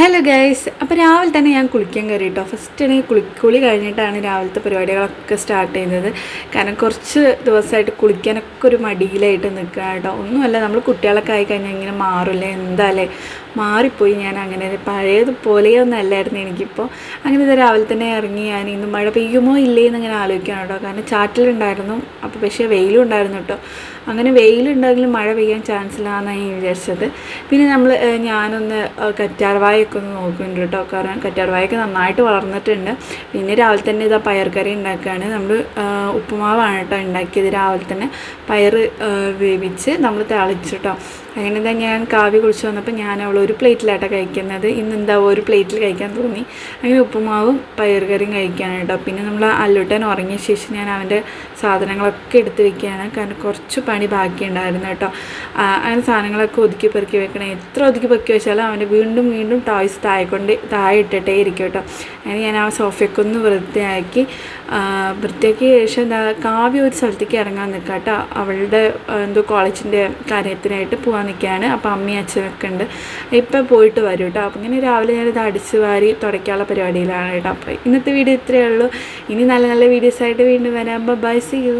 Hello guys, അപ്പോൾ രാവിലെ തന്നെ ഞാൻ കുളിക്കാൻ കയറി കേട്ടോ. ഫസ്റ്റ് കുളി കഴിഞ്ഞിട്ടാണ് രാവിലത്തെ പരിപാടികളൊക്കെ സ്റ്റാർട്ട് ചെയ്യുന്നത്. കാരണം കുറച്ച് ദിവസമായിട്ട് കുളിക്കാനൊക്കെ ഒരു മടിയിലായിട്ട് നിൽക്കുക കേട്ടോ. ഒന്നുമല്ല, നമ്മൾ കുട്ടികളൊക്കെ ആയി കഴിഞ്ഞാൽ ഇങ്ങനെ മാറില്ലേ, എന്താല്ലേ മാറിപ്പോയി. ഞാൻ അങ്ങനെ പഴയതുപോലെയൊന്നും അല്ലായിരുന്നു എനിക്കിപ്പോൾ. അങ്ങനെ രാവിലെ തന്നെ ഇറങ്ങി ഞാൻ ഇന്ന് മഴ പെയ്യുമോ ഇല്ലേ എന്നിങ്ങനെ ആലോചിക്കുകയാണ് കേട്ടോ. കാരണം ചാറ്റലുണ്ടായിരുന്നു, അപ്പോൾ പക്ഷേ വെയിലും ഉണ്ടായിരുന്നു കേട്ടോ. അങ്ങനെ വെയിലുണ്ടെങ്കിലും മഴ പെയ്യാൻ ചാൻസ് ഇല്ല എന്നാണ് ഞാൻ വിചാരിച്ചത്. പിന്നെ ഞാനൊന്ന് കറ്റാർവായൊക്കെ ഒന്ന് നോക്കുന്നുണ്ട് കേട്ടോ. കാരണം കറ്റാർവായൊക്കെ നന്നായിട്ട് വളർന്നിട്ടുണ്ട്. പിന്നെ രാവിലെ തന്നെ ഇതാ പയർക്കറി ഉണ്ടാക്കുകയാണ്. നമ്മൾ ഉപ്പുമാവാണ് കേട്ടോ ഉണ്ടാക്കിയത്. രാവിലെ തന്നെ പയർ വേവിച്ച് നമ്മൾ തിളച്ചിട്ടോ. അങ്ങനെ തന്നെ ഞാൻ കാവ്യ കുളിച്ച് വന്നപ്പോൾ ഞാൻ ഒരു പ്ലേറ്റിലാട്ടോ കഴിക്കുന്നത്. ഇന്നെന്താ ഒരു പ്ലേറ്റിൽ കഴിക്കാൻ തോന്നി. അങ്ങനെ ഉപ്പുമാവും പയറുകറിയും കഴിക്കുകയാണ് കേട്ടോ. പിന്നെ നമ്മൾ അല്ലുട്ടൻ ഉറങ്ങിയ ശേഷം ഞാൻ അവൻ്റെ സാധനങ്ങളൊക്കെ എടുത്ത് വെക്കുകയാണ്. കാരണം കുറച്ച് പണി ബാക്കിയുണ്ടായിരുന്നു കേട്ടോ. അങ്ങനെ സാധനങ്ങളൊക്കെ ഒതുക്കി പെറുക്കി വെക്കണം. എത്ര ഒതുക്കി പെറുക്കി വെച്ചാലും അവൻ്റെ വീണ്ടും വീണ്ടും ടോയ്സ് താഴെ ഇട്ടിട്ടേ ഇരിക്കും കേട്ടോ. അങ്ങനെ ഞാൻ ആ സോഫയൊക്കെ ഒന്ന് വൃത്തിയാക്കിയ ശേഷം എന്താ കാവ്യ ഒരു സ്ഥലത്തേക്ക് ഇറങ്ങാൻ നിൽക്കുക കേട്ടോ. അവളുടെ എന്തോ കോളേജിൻ്റെ കാര്യത്തിനായിട്ട് പോകാൻ നിൽക്കുകയാണ്. അപ്പോൾ അമ്മയും അച്ഛനൊക്കെ ഉണ്ട്. ഇപ്പം പോയിട്ട് വരും കേട്ടോ. അപ്പം ഇങ്ങനെ രാവിലെ ഞാനിത് അടിച്ച് വാരി തുടയ്ക്കാനുള്ള പരിപാടിയിലാണ് കേട്ടോ. അപ്പോൾ ഇന്നത്തെ വീഡിയോ ഇത്രയേ ഉള്ളൂ. ഇനി നല്ല നല്ല വീഡിയോസായിട്ട് വീണ്ടും വരാം. Bye, see U.